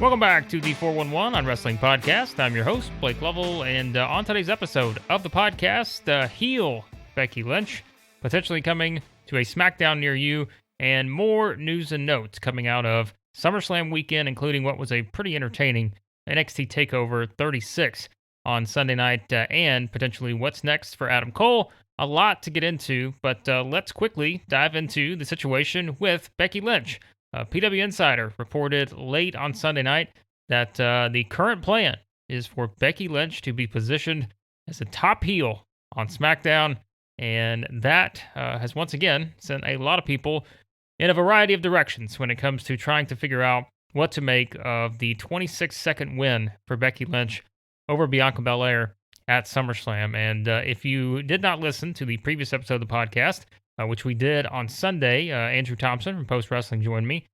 Welcome back to the 411 on Wrestling Podcast. I'm your host, Blake Lovell, and on today's episode of the podcast, heel Becky Lynch, potentially coming to a SmackDown near you, and more news and notes coming out of SummerSlam weekend, including what was a pretty entertaining NXT TakeOver 36 on Sunday night, and potentially what's next for Adam Cole. A lot to get into, but let's quickly dive into the situation with Becky Lynch. PW Insider reported late on Sunday night that the current plan is for Becky Lynch to be positioned as a top heel on SmackDown, and that has once again sent a lot of people in a variety of directions when it comes to trying to figure out what to make of the 26-second win for Becky Lynch over Bianca Belair at SummerSlam. And if you did not listen to the previous episode of the podcast, which we did on Sunday, Andrew Thompson from Post Wrestling joined me.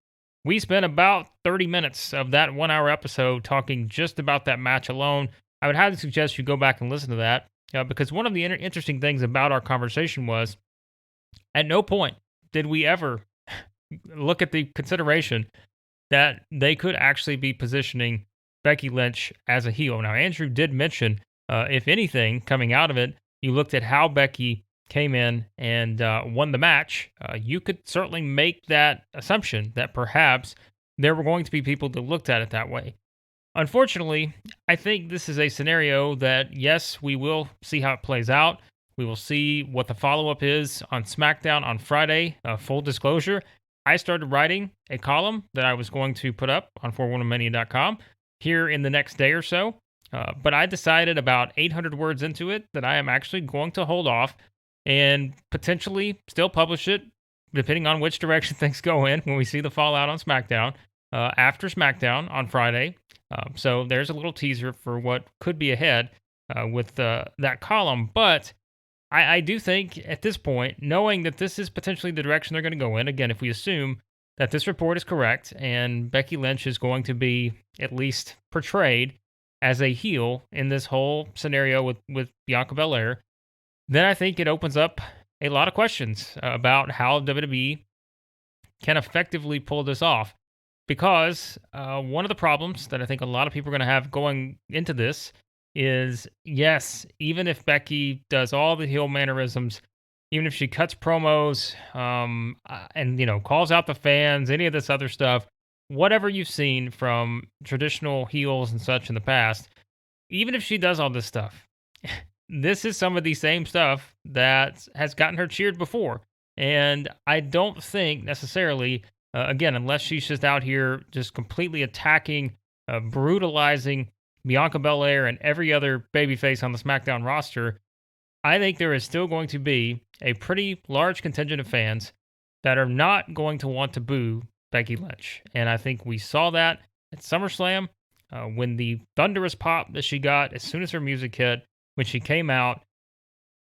We spent about 30 minutes of that 1 hour episode talking just about that match alone. I would highly suggest you go back and listen to that because one of the interesting things about our conversation was at no point did we ever look at the consideration that they could actually be positioning Becky Lynch as a heel. Now, Andrew did mention, if anything, coming out of it, you looked at how Becky came in and won the match, you could certainly make that assumption that perhaps there were going to be people that looked at it that way. Unfortunately, I think this is a scenario that, yes, we will see how it plays out. We will see what the follow-up is on SmackDown on Friday. Full disclosure, I started writing a column that I was going to put up on 411mania.com here in the next day or so. But I decided about 800 words into it that I am actually going to hold off and potentially still publish it, depending on which direction things go in when we see the fallout on SmackDown, after SmackDown on Friday. So there's a little teaser for what could be ahead with that column. But I do think at this point, knowing that this is potentially the direction they're going to go in, again, if we assume that this report is correct and Becky Lynch is going to be at least portrayed as a heel in this whole scenario with Bianca Belair, then I think it opens up a lot of questions about how WWE can effectively pull this off. Because one of the problems that I think a lot of people are going to have going into this is, yes, even if Becky does all the heel mannerisms, even if she cuts promos and calls out the fans, any of this other stuff, whatever you've seen from traditional heels and such in the past, even if she does all this stuff, this is some of the same stuff that has gotten her cheered before. And I don't think necessarily, again, unless she's just out here just completely attacking, brutalizing Bianca Belair and every other babyface on the SmackDown roster, I think there is still going to be a pretty large contingent of fans that are not going to want to boo Becky Lynch. And I think we saw that at SummerSlam when the thunderous pop that she got as soon as her music hit, when she came out.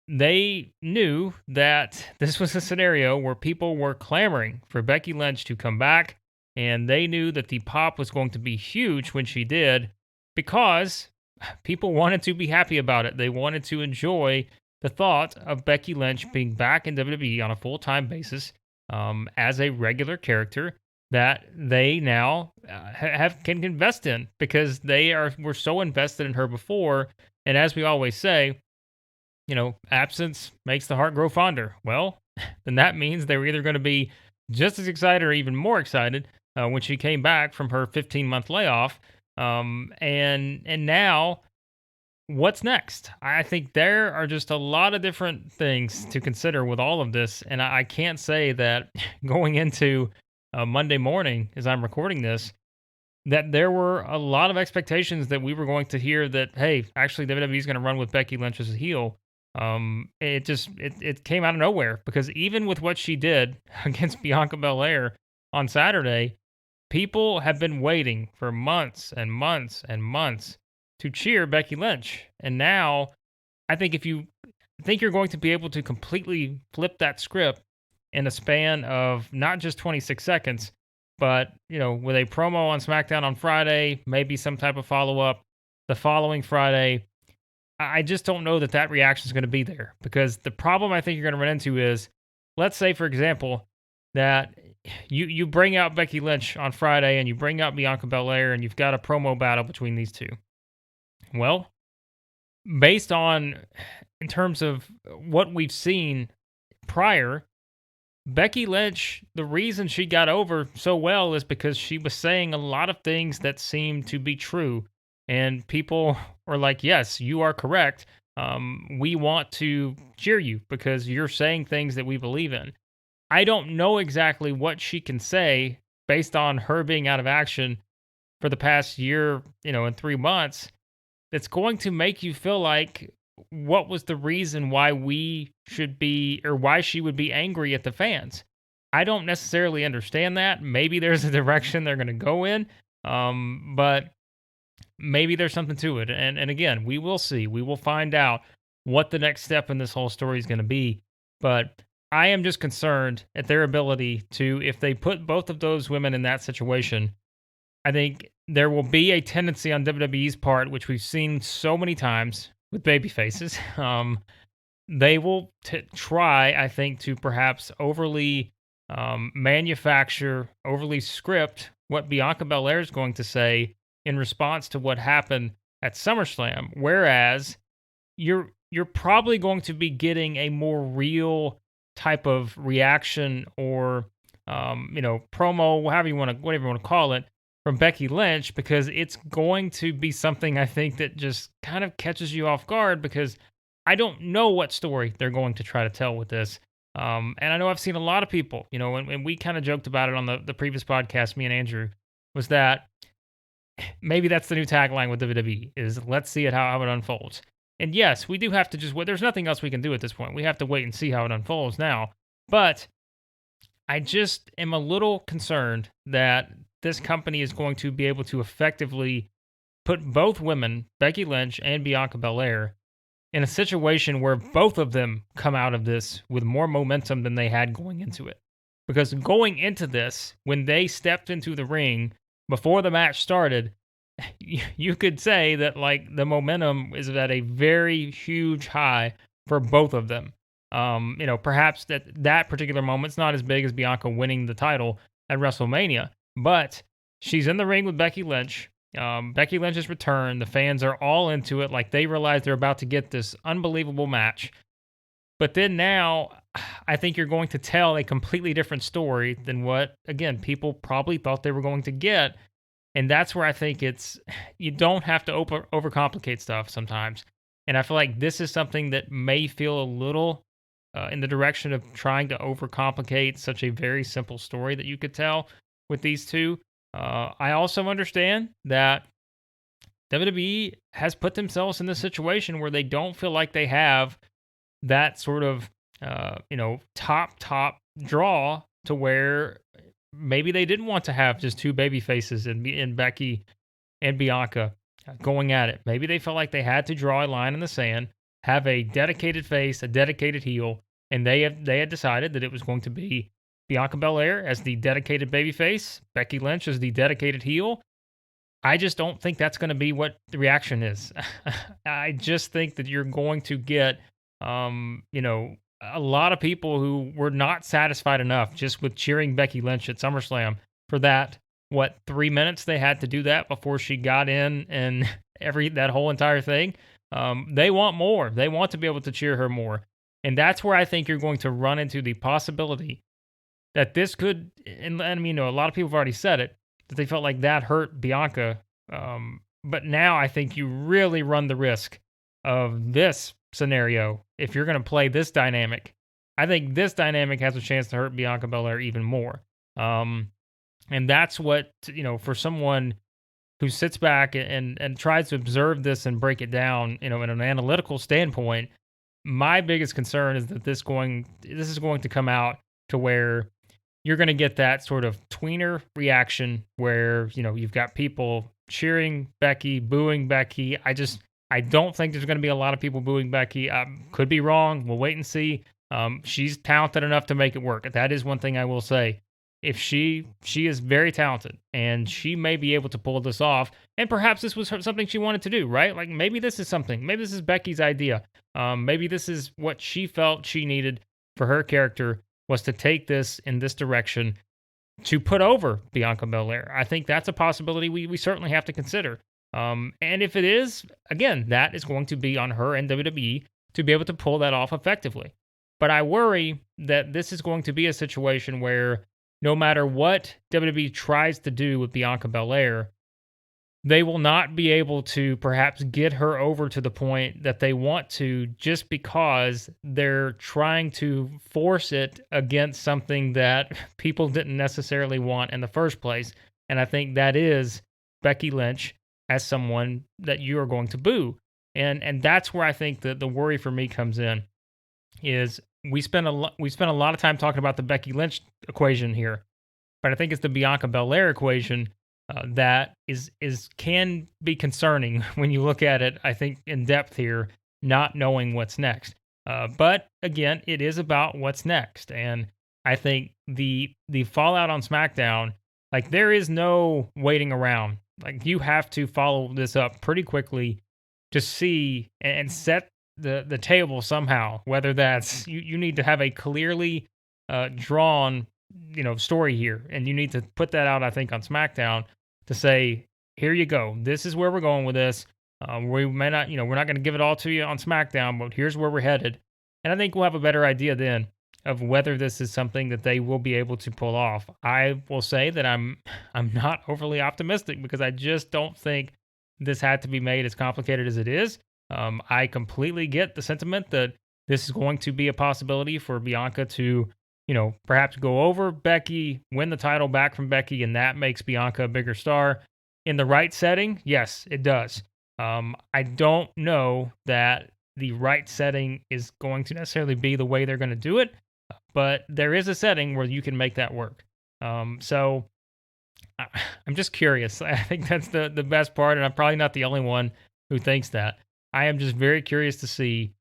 They knew that this was a scenario where people were clamoring for Becky Lynch to come back, and they knew that the pop was going to be huge when she did because people wanted to be happy about it. They wanted to enjoy the thought of Becky Lynch being back in WWE on a full-time basis as a regular character that they now can invest in because were so invested in her before. And as we always say, absence makes the heart grow fonder. Well, then that means they were either going to be just as excited or even more excited when she came back from her 15-month layoff. And now, what's next? I think there are just a lot of different things to consider with all of this. And I can't say that going into Monday morning, as I'm recording this, that there were a lot of expectations that we were going to hear that, hey, actually WWE is going to run with Becky Lynch as a heel. It came out of nowhere because even with what she did against Bianca Belair on Saturday, people have been waiting for months and months and months to cheer Becky Lynch. And now I think if you think you're going to be able to completely flip that script in a span of not just 26 seconds, but, with a promo on SmackDown on Friday, maybe some type of follow-up the following Friday, I just don't know that reaction is going to be there. Because the problem I think you're going to run into is, let's say, for example, that you bring out Becky Lynch on Friday and you bring out Bianca Belair and you've got a promo battle between these two. Well, based on in terms of what we've seen prior, Becky Lynch, the reason she got over so well is because she was saying a lot of things that seemed to be true. And people were like, yes, you are correct. We want to cheer you because you're saying things that we believe in. I don't know exactly what she can say based on her being out of action for the past year, and 3 months. That's going to make you feel like what was the reason why we should be or why she would be angry at the fans. I don't necessarily understand that. Maybe there's a direction they're going to go in, but maybe there's something to it. And again, we will see. We will find out what the next step in this whole story is going to be. But I am just concerned at their ability to, if they put both of those women in that situation, I think there will be a tendency on WWE's part, which we've seen so many times with baby faces. They will try, I think, to perhaps overly manufacture, overly script what Bianca Belair is going to say in response to what happened at SummerSlam. Whereas you're probably going to be getting a more real type of reaction or promo, whatever you want to call it, from Becky Lynch, because it's going to be something I think that just kind of catches you off guard, because I don't know what story they're going to try to tell with this. And I know I've seen a lot of people, and we kind of joked about it on the previous podcast, me and Andrew, was that maybe that's the new tagline with WWE is let's see how it unfolds. And yes, we do have to there's nothing else we can do at this point. We have to wait and see how it unfolds now. But I just am a little concerned that this company is going to be able to effectively put both women, Becky Lynch and Bianca Belair, in a situation where both of them come out of this with more momentum than they had going into it. Because going into this, when they stepped into the ring before the match started, you could say that like the momentum is at a very huge high for both of them. Perhaps that particular moment's not as big as Bianca winning the title at WrestleMania, but she's in the ring with Becky Lynch. Becky Lynch's return. The fans are all into it, like they realize they're about to get this unbelievable match. But then now, I think you're going to tell a completely different story than what, again, people probably thought they were going to get. And that's where I think you don't have to overcomplicate stuff sometimes. And I feel like this is something that may feel a little in the direction of trying to overcomplicate such a very simple story that you could tell with these two. I also understand that WWE has put themselves in this situation where they don't feel like they have that sort of, top draw to where maybe they didn't want to have just two baby faces in Becky and Bianca going at it. Maybe they felt like they had to draw a line in the sand, have a dedicated face, a dedicated heel, and they had decided that it was going to be Bianca Belair as the dedicated babyface, Becky Lynch as the dedicated heel. I just don't think that's going to be what the reaction is. I just think that you're going to get, a lot of people who were not satisfied enough just with cheering Becky Lynch at SummerSlam for that, 3 minutes they had to do that before she got in and that whole entire thing. They want more. They want to be able to cheer her more. And that's where I think you're going to run into the possibility that this could, and I mean, a lot of people have already said it, that they felt like that hurt Bianca. But now I think you really run the risk of this scenario. If you're going to play this dynamic, I think this dynamic has a chance to hurt Bianca Belair even more. And that's what, for someone who sits back and tries to observe this and break it down, in an analytical standpoint, my biggest concern is that this is going to come out to where you're going to get that sort of tweener reaction where, you've got people cheering Becky, booing Becky. I don't think there's going to be a lot of people booing Becky. Could be wrong. We'll wait and see. She's talented enough to make it work. That is one thing I will say. If she is very talented and she may be able to pull this off, and perhaps this was something she wanted to do, right? Like maybe this is something. Maybe this is Becky's idea. Maybe this is what she felt she needed for her character, was to take this in this direction. to put over Bianca Belair. I think that's a possibility we certainly have to consider. And if it is, again, that is going to be on her and WWE to be able to pull that off effectively. But I worry that this is going to be a situation where no matter what WWE tries to do with Bianca Belair, they will not be able to perhaps get her over to the point that they want to, just because they're trying to force it against something that people didn't necessarily want in the first place. And I think that is Becky Lynch as someone that you are going to boo. And that's where I think that the worry for me comes in, is we spent a lot of time talking about the Becky Lynch equation here, but I think it's the Bianca Belair equation that can be concerning when you look at it, I think, in depth here, not knowing what's next. But again, it is about what's next. And I think the fallout on SmackDown, like, there is no waiting around. Like, you have to follow this up pretty quickly to see and set the table somehow, whether that's you need to have a clearly drawn story here, and you need to put that out, I think, on SmackDown to say, here you go, this is where we're going with this. We may not, we're not going to give it all to you on SmackDown, but here's where we're headed. And I think we'll have a better idea then of whether this is something that they will be able to pull off. I will say that I'm not overly optimistic, because I just don't think this had to be made as complicated as it is. I completely get the sentiment that this is going to be a possibility for Bianca to, perhaps go over Becky, win the title back from Becky, and that makes Bianca a bigger star. In the right setting, yes, it does. I don't know that the right setting is going to necessarily be the way they're going to do it, but there is a setting where you can make that work. So I'm just curious. I think that's the best part, and I'm probably not the only one who thinks that. I am just very curious to see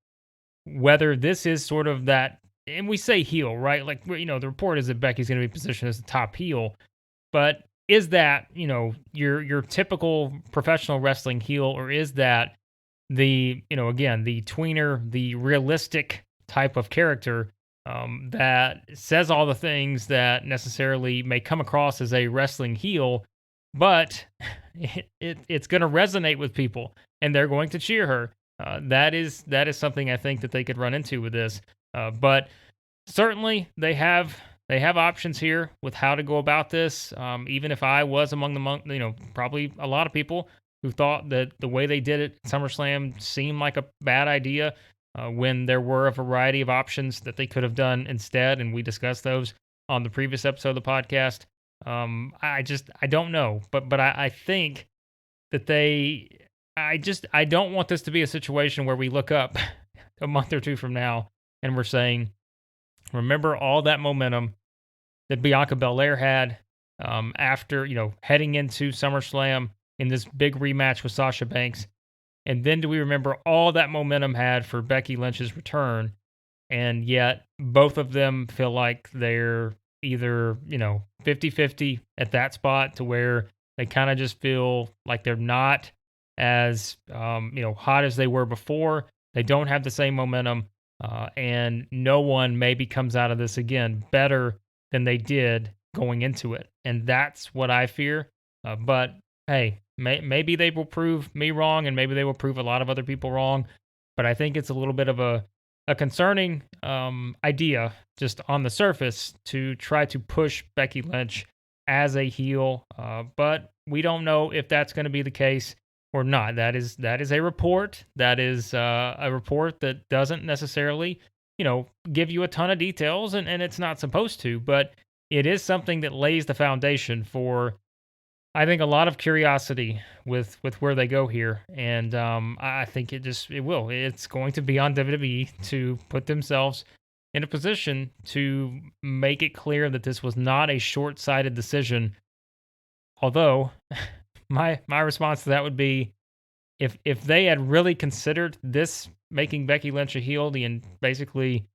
whether this is sort of that. And we say heel, right? Like, the report is that Becky's going to be positioned as the top heel. But is that, your typical professional wrestling heel, or is that the, again, the tweener, the realistic type of character that says all the things that necessarily may come across as a wrestling heel, but it's going to resonate with people and they're going to cheer her? That is something I think that they could run into with this. But certainly they have options here with how to go about this. Even if I was among the, probably a lot of people who thought that the way they did it at SummerSlam seemed like a bad idea, when there were a variety of options that they could have done instead, and we discussed those on the previous episode of the podcast. I don't know, but I think that I don't want this to be a situation where we look up a month or two from now and we're saying, remember all that momentum that Bianca Belair had after, heading into SummerSlam in this big rematch with Sasha Banks. And then do we remember all that momentum had for Becky Lynch's return? And yet both of them feel like they're either, 50-50 at that spot, to where they kind of just feel like they're not as, hot as they were before. They don't have the same momentum. And no one maybe comes out of this again better than they did going into it. And that's what I fear. But hey, maybe they will prove me wrong, and maybe they will prove a lot of other people wrong. But I think it's a little bit of a concerning idea, just on the surface, to try to push Becky Lynch as a heel. But we don't know if that's going to be the case or not. That is a report. That is a report that doesn't necessarily, give you a ton of details, and it's not supposed to, but it is something that lays the foundation for, I think, a lot of curiosity with where they go here. And I think it's going to be on WWE to put themselves in a position to make it clear that this was not a short-sighted decision. Although my response to that would be, if they had really considered this making Becky Lynch a heel, and basically,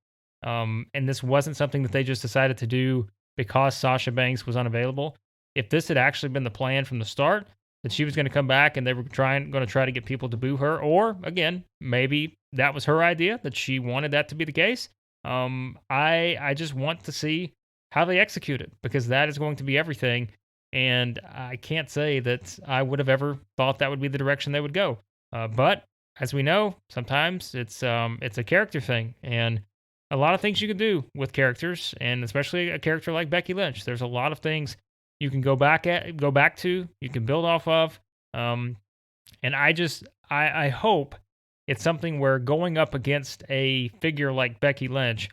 and this wasn't something that they just decided to do because Sasha Banks was unavailable, if this had actually been the plan from the start, that she was going to come back and they were going to try to get people to boo her, or again, maybe that was her idea, that she wanted that to be the case. I just want to see how they execute it, because that is going to be everything. And I can't say that I would have ever thought that would be the direction they would go. But as we know, sometimes it's a character thing, and a lot of things you can do with characters, and especially a character like Becky Lynch. There's a lot of things you can go back to, you can build off of. And I hope it's something where going up against a figure like Becky Lynch,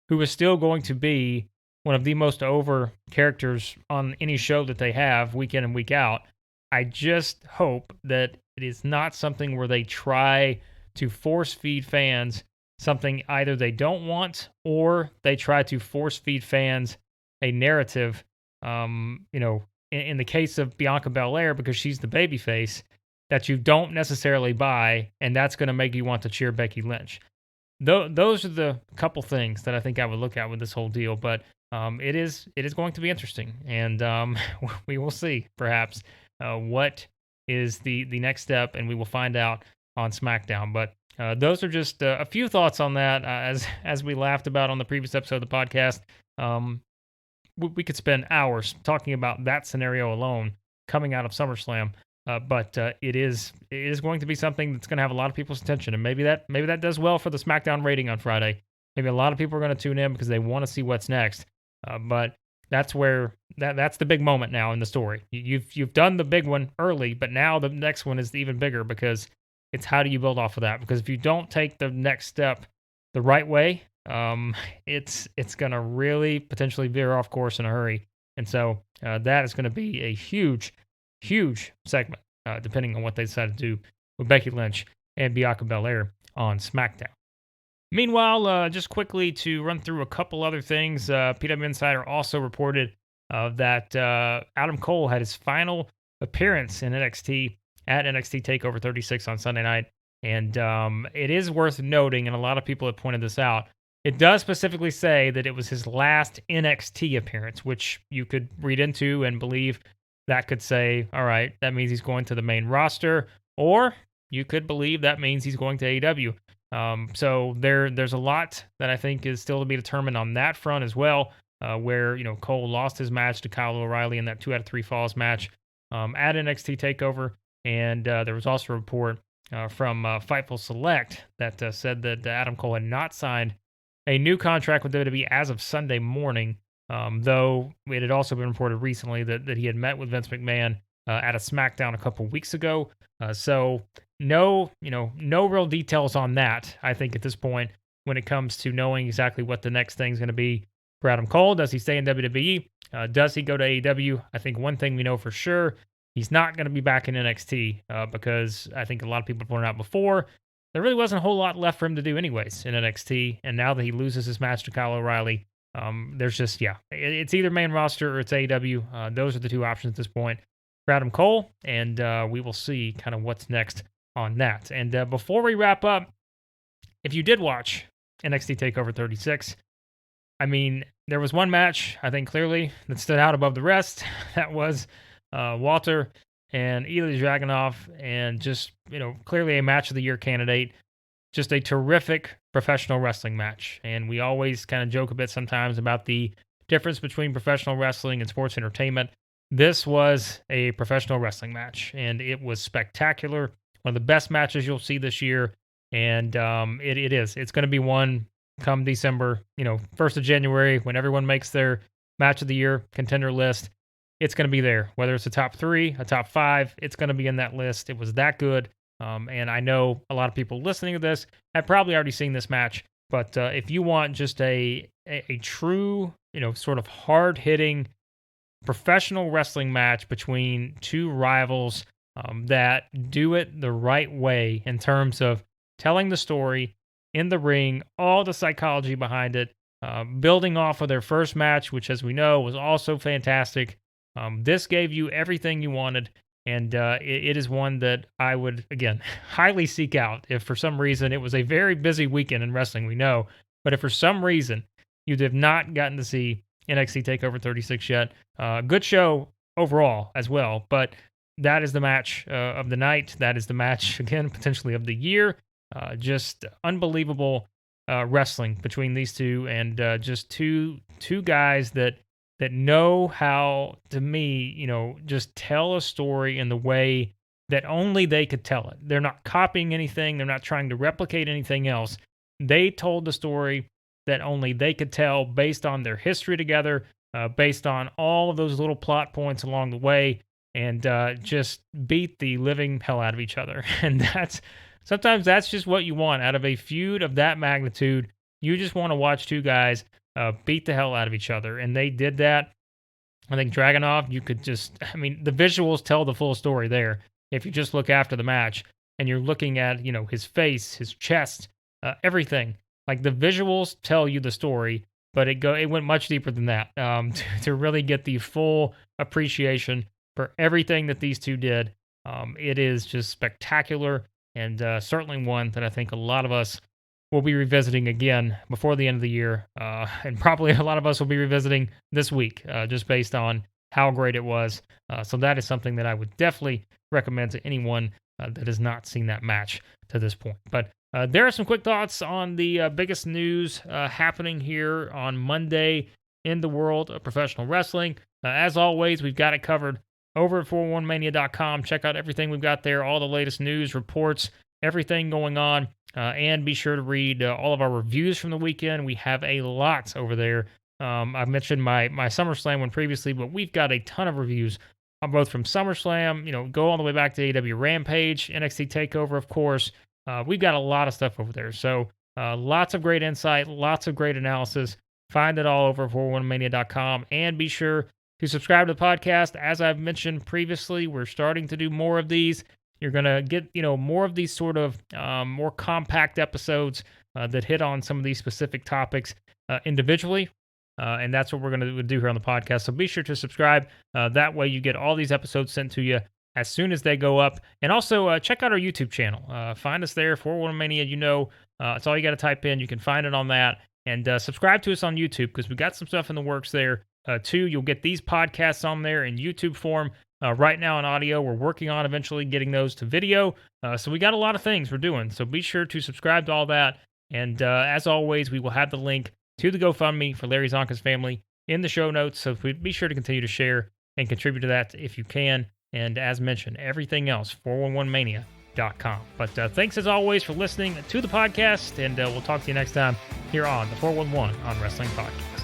who is still going to be one of the most over characters on any show that they have week in and week out. I just hope that it is not something where they try to force feed fans something either they don't want, or they try to force feed fans a narrative. In the case of Bianca Belair, because she's the babyface, that you don't necessarily buy, and that's going to make you want to cheer Becky Lynch. Those are the couple things that I think I would look at with this whole deal, but it is going to be interesting, and we will see perhaps what is the next step, and we will find out on SmackDown. But those are just a few thoughts on that. As we laughed about on the previous episode of the podcast, we could spend hours talking about that scenario alone coming out of SummerSlam. But it is going to be something that's going to have a lot of people's attention, and maybe that does well for the SmackDown rating on Friday. Maybe a lot of people are going to tune in because they want to see what's next. But that's where that's the big moment now in the story. You've done the big one early, but now the next one is even bigger, because it's how do you build off of that? Because if you don't take the next step the right way, it's going to really potentially veer off course in a hurry. And so that is going to be a huge segment, depending on what they decide to do with Becky Lynch and Bianca Belair on SmackDown. Meanwhile, just quickly to run through a couple other things, PW Insider also reported that Adam Cole had his final appearance in NXT at NXT TakeOver 36 on Sunday night. And it is worth noting, and a lot of people have pointed this out, it does specifically say that it was his last NXT appearance, which you could read into and believe that could say, all right, that means he's going to the main roster, or you could believe that means he's going to AEW. So there's a lot that I think is still to be determined on that front as well, where Cole lost his match to Kyle O'Reilly in that 2 out of 3 falls match at NXT TakeOver, and there was also a report from Fightful Select that said that Adam Cole had not signed a new contract with WWE as of Sunday morning. Though it had also been reported recently that he had met with Vince McMahon at a SmackDown a couple weeks ago. So no real details on that, I think, at this point, when it comes to knowing exactly what the next thing's going to be for Adam Cole. Does he stay in WWE? Does he go to AEW? I think one thing we know for sure, he's not going to be back in NXT because I think a lot of people pointed out before, there really wasn't a whole lot left for him to do anyways in NXT. And now that he loses his match to Kyle O'Reilly, there's just, it's either main roster or it's AEW. Those are the two options at this point for Adam Cole, and we will see kind of what's next on that. And before we wrap up, if you did watch NXT TakeOver 36, I mean, there was one match, I think clearly, that stood out above the rest. That was Walter and Ilya Dragunov, and just, clearly a match of the year candidate. Just a terrific professional wrestling match. And we always kind of joke a bit sometimes about the difference between professional wrestling and sports entertainment. This was a professional wrestling match, and it was spectacular. One of the best matches you'll see this year. And it is. It's going to be one come December, 1st of January, when everyone makes their match of the year contender list. It's going to be there. Whether it's a top 3, a top 5, it's going to be in that list. It was that good. And I know a lot of people listening to this have probably already seen this match, but if you want just a true, sort of hard-hitting professional wrestling match between two rivals that do it the right way in terms of telling the story in the ring, all the psychology behind it, building off of their first match, which, as we know, was also fantastic. This gave you everything you wanted. And it is one that I would, again, highly seek out. If for some reason it was a very busy weekend in wrestling, we know. But if for some reason you have not gotten to see NXT TakeOver 36 yet, good show overall as well. But that is the match of the night. That is the match, again, potentially of the year. Just unbelievable wrestling between these two, and just two guys that that know how, to me, just tell a story in the way that only they could tell it. They're not copying anything. They're not trying to replicate anything else. They told the story that only they could tell based on their history together, based on all of those little plot points along the way, and just beat the living hell out of each other. And sometimes that's just what you want out of a feud of that magnitude. You just want to watch two guys beat the hell out of each other. And they did that. I think Dragunov, the visuals tell the full story there. If you just look after the match and you're looking at, his face, his chest, everything. Like, the visuals tell you the story, but it went much deeper than that to really get the full appreciation for everything that these two did. It is just spectacular, and certainly one that I think a lot of us will be revisiting again before the end of the year, and probably a lot of us will be revisiting this week, just based on how great it was. So that is something that I would definitely recommend to anyone that has not seen that match to this point. But there are some quick thoughts on the biggest news happening here on Monday in the world of professional wrestling. As always, we've got it covered over at 411mania.com. Check out everything we've got there, all the latest news, reports, everything going on. And be sure to read all of our reviews from the weekend. We have a lot over there. I've mentioned my SummerSlam one previously, but we've got a ton of reviews both from SummerSlam, go all the way back to AEW Rampage, NXT TakeOver, of course. We've got a lot of stuff over there. So lots of great insight, lots of great analysis. Find it all over at 411mania.com. And be sure to subscribe to the podcast. As I've mentioned previously, we're starting to do more of these. You're going to get, more of these sort of more compact episodes that hit on some of these specific topics individually. And that's what we're going to do here on the podcast. So be sure to subscribe. That way you get all these episodes sent to you as soon as they go up. And also check out our YouTube channel. Find us there, 411mania. It's all you got to type in. You can find it on that. And subscribe to us on YouTube because we've got some stuff in the works there too. You'll get these podcasts on there in YouTube form. Right now in audio, we're working on eventually getting those to video. So we got a lot of things we're doing. So be sure to subscribe to all that. And as always, we will have the link to the GoFundMe for Larry Zonka's family in the show notes. So be sure to continue to share and contribute to that if you can. And as mentioned, everything else, 411mania.com. But thanks as always for listening to the podcast. And we'll talk to you next time here on the 411 on Wrestling Podcast.